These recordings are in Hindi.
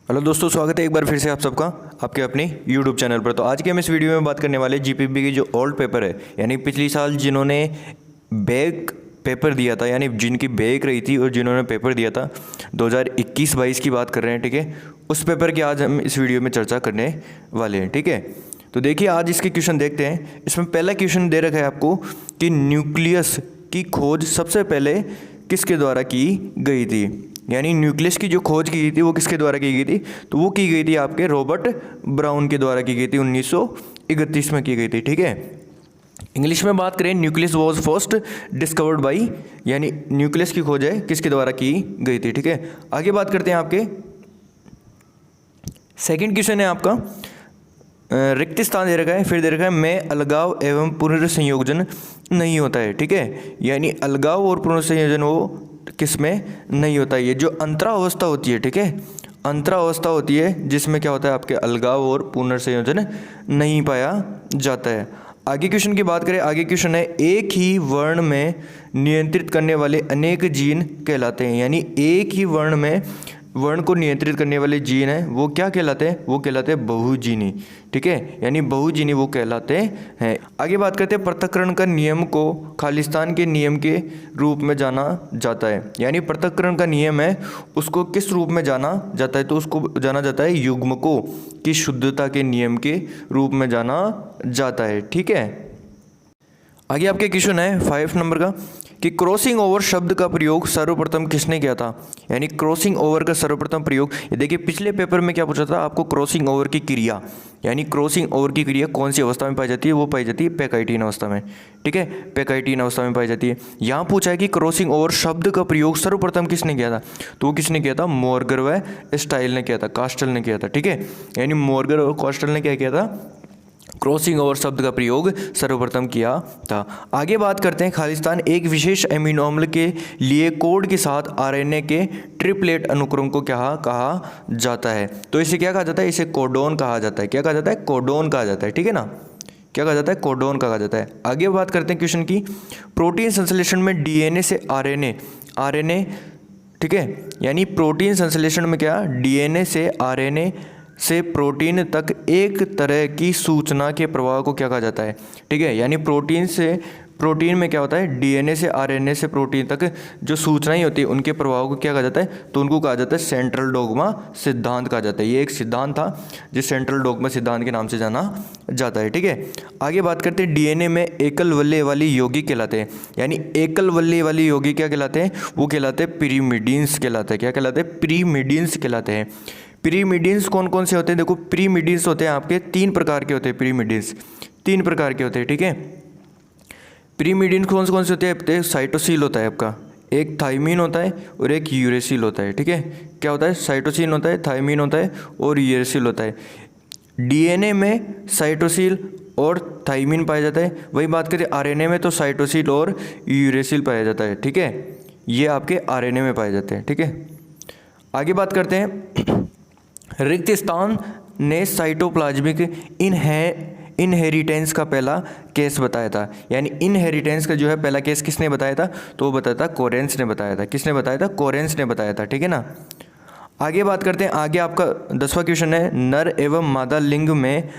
हेलो दोस्तों, स्वागत है एक बार फिर से आप सबका आपके अपने यूट्यूब चैनल पर। तो आज के हम इस वीडियो में बात करने वाले जीपीपी की जो ओल्ड पेपर है, यानी पिछली साल जिन्होंने बैक पेपर दिया था, यानी जिनकी बैक रही थी और जिन्होंने पेपर दिया था 2021-22 की बात कर रहे हैं, ठीक है। उस पेपर की आज हम इस वीडियो में चर्चा करने वाले हैं, ठीक है। तो देखिए आज इसके क्वेश्चन देखते हैं। इसमें पहला क्वेश्चन दे रखा है आपको कि न्यूक्लियस की खोज सबसे पहले किसके द्वारा की गई थी, यानी न्यूक्लियस की जो खोज की गई थी वो किसके द्वारा की गई थी। तो वो की गई थी आपके रॉबर्ट ब्राउन के द्वारा की गई थी, 1931 में की गई थी, ठीक है। इंग्लिश में बात करें, nucleus was first discovered by, यानी न्यूक्लियस की खोज है किसके द्वारा की गई थी, ठीक है। आगे बात करते हैं आपके सेकेंड क्वेश्चन है आपका, रिक्त स्थान दे रखा है, फिर दे रखा है में अलगाव एवं पुनर्संयोजन नहीं होता है, ठीक है। यानी अलगाव और पुनर्संयोजन वो किस में नहीं होता है, ये जो अंतरावस्था होती है, ठीक है। अंतरावस्था होती है जिसमें क्या होता है आपके अलगाव और पुनर्संयोजन नहीं पाया जाता है। आगे क्वेश्चन की बात करें, आगे क्वेश्चन है एक ही वर्ण में नियंत्रित करने वाले अनेक जीन कहलाते हैं, यानी एक ही वर्ण में वर्ण को नियंत्रित करने वाले जीन हैं वो क्या कहलाते हैं, वो कहलाते हैं बहुजीनी, ठीक है। यानी बहुजीनी वो कहलाते हैं। आगे बात करते हैं पृथक्करण का नियम को खालिस्तान के नियम के रूप में जाना जाता है, यानी पृथक्करण का नियम है उसको किस रूप में जाना जाता है, तो उसको जाना जाता है युग्मकों की शुद्धता के नियम के रूप में जाना जाता है, ठीक है। आगे आपके क्वेश्चन है 5 नंबर का कि क्रॉसिंग ओवर शब्द का प्रयोग सर्वप्रथम किसने किया था, यानी क्रॉसिंग ओवर का सर्वप्रथम प्रयोग। ये देखिए पिछले पेपर में क्या पूछा था आपको, क्रॉसिंग ओवर की क्रिया, यानी क्रॉसिंग ओवर की क्रिया कौन सी अवस्था में पाई जाती है, वो पाई जाती है पैकाइटीन अवस्था में, ठीक है। पैकाइटीन अवस्था में पाई जाती है। यहाँ पूछा है कि क्रॉसिंग ओवर शब्द का प्रयोग सर्वप्रथम किसने किया था, तो वो किसने किया था, मोरगर व स्टाइल ने किया था, कास्टल ने किया था, ठीक है। यानी मोरगर और कास्टल ने क्या किया था, क्रॉसिंग ओवर शब्द का प्रयोग सर्वप्रथम किया था। आगे बात करते हैं खालिस्तान एक विशेष एमिनो अम्ल के लिए कोड के साथ आरएनए के ट्रिपलेट अनुक्रम को क्या कहा जाता है, तो इसे क्या कहा जाता है, इसे कोडोन कहा जाता है। क्या कहा जाता है, कोडोन कहा जाता है, ठीक है ना। क्या कहा जाता है, कोडोन कहा जाता है। आगे बात करते हैं क्वेश्चन की, प्रोटीन संश्लेषण में डीएनए से आरएनए, ठीक है। यानी प्रोटीन संश्लेषण में क्या, डीएनए से आरएनए से प्रोटीन तक एक तरह की सूचना के प्रवाह को क्या कहा जाता है, ठीक है। यानी प्रोटीन में क्या होता है, डीएनए से आरएनए से प्रोटीन तक जो सूचनाएं होती है उनके प्रभाव को क्या कहा जाता है, तो उनको कहा जाता है सेंट्रल डोग्मा सिद्धांत कहा जाता है। ये एक सिद्धांत था जिस सेंट्रल डोग्मा सिद्धांत के नाम से जाना जाता है, ठीक है। आगे बात करते हैं डीएनए में एकल वल्ले वाली यौगिक कहलाते हैं, यानी एकल वल्ले वाली यौगिक क्या कहलाते हैं, वो कहलाते हैं पिरीमिडीन्स कहलाते हैं। क्या कहलाते हैं, पिरीमिडीन्स कहलाते हैं। पिरीमिडीन्स कौन कौन से होते हैं, देखो पिरीमिडीन्स होते हैं आपके 3 प्रकार के होते हैं, पिरीमिडीन्स 3 प्रकार के होते हैं, ठीक है। पिरीमिडीन्स कौन से होते हैं, साइटोसिल होता है आपका, एक थाइमीन होता है और एक यूरेसिल होता है, ठीक है। क्या होता है, साइटोसिन होता है, थाइमीन होता है और यूरेसिल होता है। डीएनए में साइटोसिल और थाइमीन पाया जाता है। वही बात करें आरएनए में तो साइटोसिल और यूरेसिल पाया जाता है, ठीक है। ये आपके आरएनए में पाए जाते हैं, ठीक है। आगे बात करते हैं, रिक्त स्थान ने साइटोप्लाज्मिक इनहेरिटेंस का पहला केस बताया था, यानी इनहेरिटेंस का जो है पहला केस किसने बताया था, तो वो बताया था कोरेंस ने बताया था। किसने बताया था, कोरेंस ने बताया था, ठीक है ना। आगे बात करते हैं, आगे आपका 10वां क्वेश्चन है, नर एवं मादा लिंग में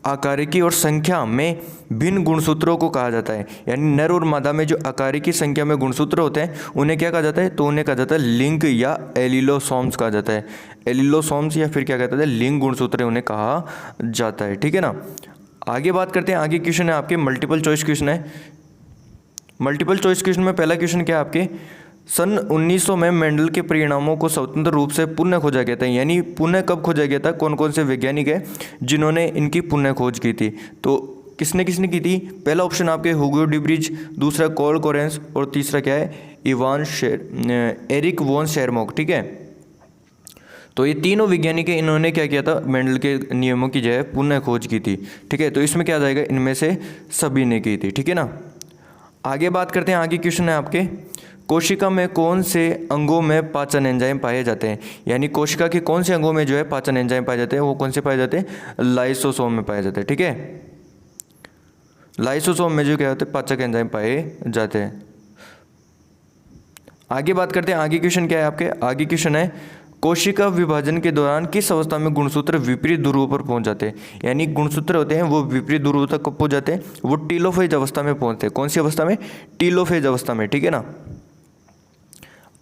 आकारिकी और संख्या में भिन्न गुणसूत्रों को कहा जाता है, यानी नर और मादा में जो आकारिकी संख्या में गुणसूत्र होते हैं उन्हें क्या कहा जाता है, तो उन्हें कहा जाता है लिंग या एलिलोसोम्स कहा जाता है। एलिलोसोम्स या फिर क्या कहते हैं, लिंग गुणसूत्र उन्हें कहा जाता है, ठीक है ना। आगे बात करते हैं, आगे क्वेश्चन है आपके मल्टीपल चॉइस क्वेश्चन है। मल्टीपल चॉइस क्वेश्चन में पहला क्वेश्चन क्या है आपके, सन 1900 में मेंडल के परिणामों को स्वतंत्र रूप से पुनः खोजा गया था, यानी पुनः कब खोजा गया था, कौन कौन से वैज्ञानिक हैं जिन्होंने इनकी पुनः खोज की थी, तो किसने किसने की थी। पहला ऑप्शन आपके हुगो डिब्रिज, दूसरा कॉल कोरेंस और तीसरा क्या है, एरिक वॉन शेरमॉक, ठीक है। तो ये तीनों वैज्ञानिक इन्होंने क्या किया था, मेंडल के नियमों की जो है पुनः खोज की थी, ठीक है। तो इसमें क्या आ जाएगा, इनमें से सभी ने की थी, ठीक है ना। आगे बात करते हैं, आगे क्वेश्चन है आपके, कोशिका में कौन से अंगों में पाचन एंजाइम पाए जाते हैं, यानी कोशिका के कौन से अंगों में जो है पाचन एंजाइम पाए जाते हैं, वो कौन से पाए जाते हैं, लाइसोसोम में पाए जाते हैं, ठीक है। लाइसोसोम में जो क्या होते हैं, पाचक एंजाइम पाए जाते हैं। आगे बात करते हैं, आगे क्वेश्चन क्या है आपके, आगे क्वेश्चन है कोशिका विभाजन के दौरान किस अवस्था में गुणसूत्र विपरीत ध्रुव पर पहुंच जाते हैं? यानी गुणसूत्र होते हैं वो विपरीत ध्रुव तक कब पहुंच जाते हैं? वो टीलोफेज अवस्था में पहुंचते हैं। कौन सी अवस्था में? टीलोफेज अवस्था में, ठीक है ना।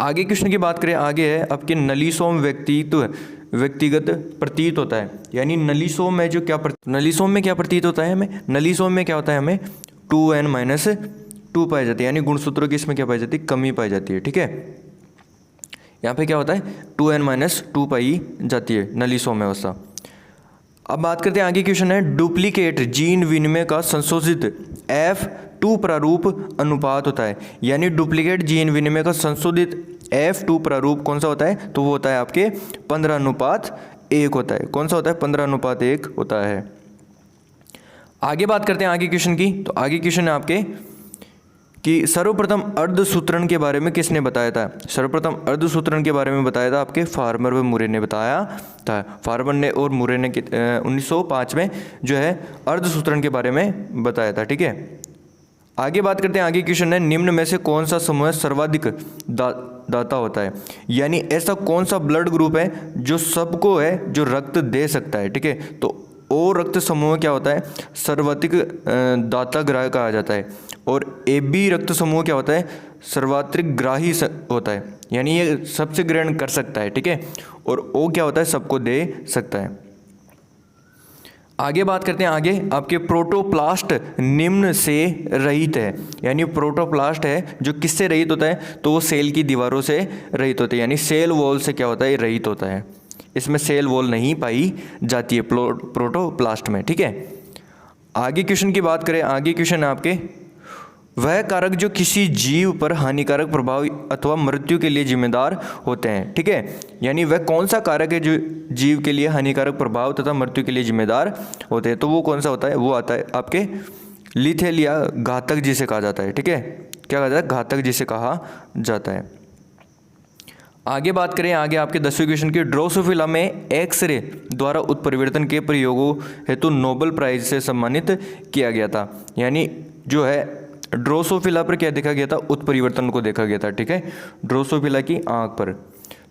आगे क्वेश्चन की बात करें, आगे है आपके नलीसोम व्यक्तिगत प्रतीत होता है। यानी नलीसोम में जो नलीसोम में क्या प्रतीत होता है हमें? नलीसोम में क्या होता है हमें? 2n-2 पाई जाती है। यानी गुणसूत्रों की इसमें क्या पाई जाती है? कमी पाई जाती है, ठीक है। यहाँ पे क्या होता है? 2n-2 पाई जाती है नलीसोम अवस्था। अब बात करते हैं, आगे क्वेश्चन है, डुप्लीकेट जीन विनिमय का संशोधित F2 प्रारूप अनुपात होता है। यानी डुप्लीकेट जीन विनिमय का संशोधित F2 प्रारूप कौन सा होता है? तो वो होता है आपके 15:1 होता है। कौन सा होता है? 15:1 होता है। आगे बात करते हैं आगे क्वेश्चन की। तो आगे क्वेश्चन है आपके कि सर्वप्रथम अर्धसूत्रण के बारे में किसने बताया था? सर्वप्रथम अर्धसूत्रण के बारे में बताया था आपके फार्मर व मुरे ने बताया था। फार्मर ने और मुरे ने 1905 में जो है अर्धसूत्रण के बारे में बताया था, ठीक है। आगे बात करते हैं, आगे क्वेश्चन है, निम्न में से कौन सा समूह सर्वाधिक दाता होता है? यानी ऐसा कौन सा ब्लड ग्रुप है जो सबको है जो रक्त दे सकता है, ठीक है। तो ओ रक्त समूह क्या होता है? सर्वाधिक दाता ग्राह कहा जाता है। और ए बी रक्त समूह क्या होता है? सर्वाधिक ग्राही होता है। यानी ये सबसे ग्रहण कर सकता है, ठीक है। और ओ क्या होता है? सबको दे सकता है। आगे बात करते हैं, आगे आपके प्रोटोप्लास्ट निम्न से रहित है। यानी प्रोटोप्लास्ट है जो किससे रहित होता है? तो वो सेल की दीवारों से रहित होता है। यानी सेल वॉल से क्या होता है? रहित होता है। इसमें सेल वॉल नहीं पाई जाती है प्रोटोप्लास्ट में, ठीक है। आगे क्वेश्चन की बात करें, आगे क्वेश्चन है आपके, वह कारक जो किसी जीव पर हानिकारक प्रभाव अथवा मृत्यु के लिए जिम्मेदार होते हैं, ठीक है। यानी वह कौन सा कारक है जो जीव के लिए हानिकारक प्रभाव तथा मृत्यु के लिए जिम्मेदार होते हैं? तो वो कौन सा होता है? वो आता है आपके लिथेल या घातक जिसे कहा जाता है, ठीक है। क्या कहा जाता है? घातक जिसे कहा जाता है। आगे बात करें, आगे आपके 10वें क्वेश्चन की, ड्रोसोफिला में एक्सरे द्वारा उत्परिवर्तन के प्रयोगों हेतु नोबेल प्राइज से सम्मानित किया गया था। यानी जो है ड्रोसोफिला पर क्या देखा गया था? उत्परिवर्तन को देखा गया था, ठीक है। ड्रोसोफिला की आंख पर।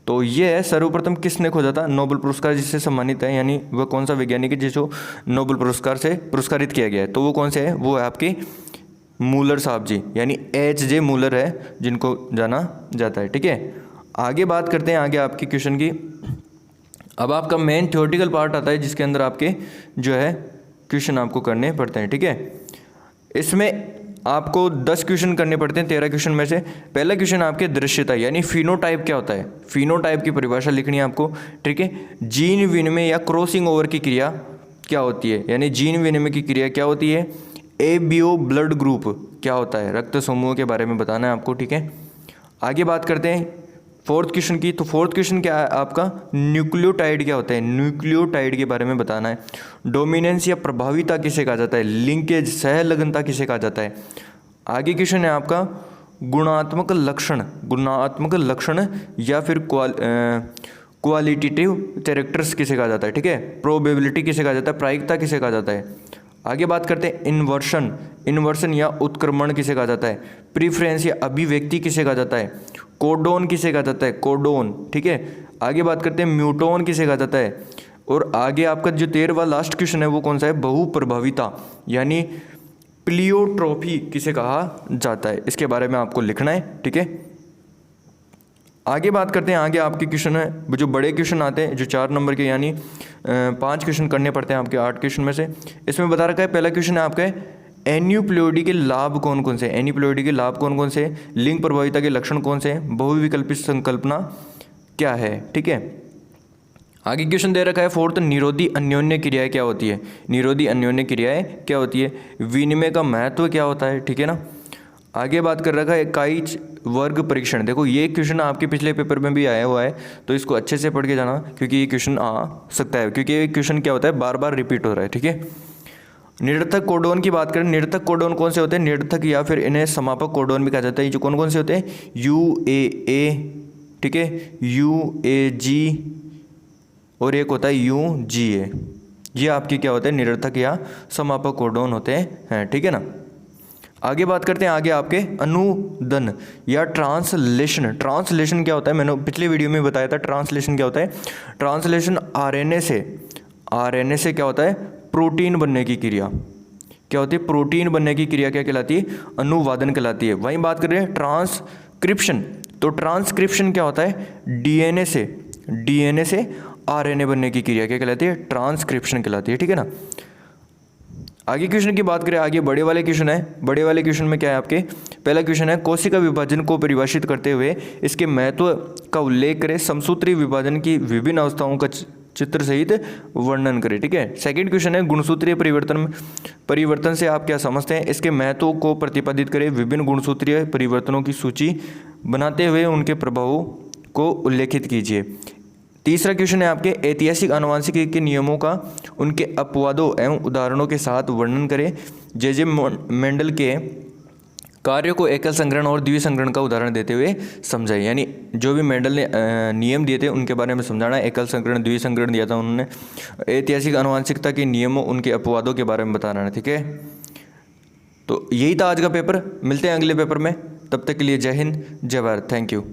तो ये है सर्वप्रथम किसने खोजा था? नोबेल पुरस्कार जिससे सम्मानित है। यानी वह कौन सा वैज्ञानिक है जिसको नोबेल पुरस्कार से पुरस्कारित किया गया है? तो वो कौन से है? वो है आपके मूलर साहब जी, यानी H.J. मूलर है जिनको जाना जाता है, ठीक है। आगे बात करते हैं, आगे आपके क्वेश्चन की। अब आपका मेन थ्योरेटिकल पार्ट आता है जिसके अंदर आपके जो है क्वेश्चन आपको करने पड़ते हैं, ठीक है। इसमें आपको 10 क्वेश्चन करने पड़ते हैं 13 क्वेश्चन में से। पहला क्वेश्चन आपके दृश्यता, यानी फिनोटाइप क्या होता है? फिनोटाइप की परिभाषा लिखनी है आपको, ठीक है। जीन विनिमय या क्रॉसिंग ओवर की क्रिया क्या होती है? यानी जीन विनिमय की क्रिया क्या होती है? एबीओ ब्लड ग्रुप क्या होता है? रक्त समूह के बारे में बताना है आपको, ठीक है। आगे बात करते हैं फोर्थ क्वेश्चन की। तो फोर्थ क्वेश्चन क्या है आपका? न्यूक्लियोटाइड क्या होता है? न्यूक्लियोटाइड के बारे में बताना है। डोमिनेंस या प्रभाविता किसे कहा जाता है? लिंकेज, सहलग्नता किसे कहा जाता है? आगे क्वेश्चन है आपका गुणात्मक लक्षण या फिर क्वालिटेटिव कैरेक्टर्स किसे कहा जाता है, ठीक है। प्रोबेबिलिटी किसे कहा जाता है? प्रायिकता किसे कहा जाता है? आगे बात करते हैं इन्वर्शन या उत्क्रमण किसे कहा जाता है? प्रीफ्रेंस या अभिव्यक्ति किसे कहा जाता है? कोडोन किसे कहा जाता है? कोडोन, ठीक है। आगे बात करते हैं म्यूटोन किसे कहा जाता है? और आगे आपका जो 13वां लास्ट क्वेश्चन है वो कौन सा है? बहुप्रभाविता यानी प्लियोट्रोफी किसे कहा जाता है? इसके बारे में आपको लिखना है, ठीक है। आगे बात करते हैं, आगे आपके क्वेश्चन है जो बड़े क्वेश्चन आते हैं जो 4 नंबर के, यानी 5 क्वेश्चन करने पड़ते हैं आपके 8 क्वेश्चन में से। इसमें बता रखा है, पहला क्वेश्चन है आपका एन्यूप्लोइडी के लाभ कौन कौन से? एन्यूप्लोइडी के लाभ कौन कौन से? लिंग प्रभाविता के लक्षण कौन से? बहुविकल्पित संकल्पना क्या है, ठीक है। आगे क्वेश्चन दे रखा है फोर्थ, निरोधी अन्योन्य क्रियाएं क्या होती है? निरोधी अन्योन्य क्रियाएं क्या होती है? विनिमय का महत्व क्या होता है, ठीक है ना। आगे बात कर रखा है काइच वर्ग परीक्षण। देखो ये क्वेश्चन आपके पिछले पेपर में भी आया हुआ है, तो इसको अच्छे से पढ़ के जाना क्योंकि ये क्वेश्चन आ सकता है, क्योंकि ये क्वेश्चन क्या होता है बार बार रिपीट हो रहा है, ठीक है। निरर्थक कोडोन की बात करें, निरर्थक कोडोन कौन से होते हैं? निरर्थक या फिर इन्हें समापक कोडोन भी कहा जाता है। ये जो कौन कौन से होते हैं? UAA, ठीक है, UAG और एक होता है UGA। ये आपके क्या होते हैं? निरर्थक या समापक कोडोन होते हैं, ठीक है ना। आगे बात करते हैं, आगे आपके अनुदन या ट्रांसलेशन। ट्रांसलेशन क्या होता है, मैंने पिछले वीडियो में बताया था ट्रांसलेशन क्या होता है। ट्रांसलेशन आरएनए से क्या होता है, प्रोटीन बनने की क्रिया क्या होती है, प्रोटीन बनने की क्रिया क्या कहलाती है, अनुवादन कहलाती है। वहीं बात कर रहे हैं ट्रांसक्रिप्शन, तो ट्रांसक्रिप्शन क्या होता है, डीएनए से आरएनए बनने की क्रिया क्या कहलाती है, ट्रांसक्रिप्शन कहलाती है, ठीक है ना। आगे क्वेश्चन की बात करें, आगे बड़े वाले क्वेश्चन है। बड़े वाले क्वेश्चन में क्या है आपके, पहला क्वेश्चन है कोशिका विभाजन को परिभाषित करते हुए इसके महत्व का उल्लेख करें, समसूत्री विभाजन की विभिन्न अवस्थाओं का चित्र सहित वर्णन करें, ठीक है। सेकंड क्वेश्चन है गुणसूत्रीय परिवर्तन से आप क्या समझते हैं, इसके महत्व को प्रतिपादित करें, विभिन्न गुणसूत्रीय परिवर्तनों की सूची बनाते हुए उनके प्रभावों को उल्लेखित कीजिए। तीसरा क्वेश्चन है आपके ऐतिहासिक आनुवंशिकी के नियमों का उनके अपवादों एवं उदाहरणों के साथ वर्णन करें। जे मेंडल के कार्यों को एकल संग्रहण और द्विसंग्रहण का उदाहरण देते हुए समझाइए। यानी जो भी मेंडल ने नियम दिए थे उनके बारे में समझाना है। एकल संग्रहण द्विसंग्रहण दिया था उन्होंने। ऐतिहासिक आनुवंशिकता के नियमों उनके अपवादों के बारे में बताना है, ठीक है। तो यही था आज का पेपर, मिलते हैं अगले पेपर में, तब तक के लिए जय हिंद जय भारत, थैंक यू।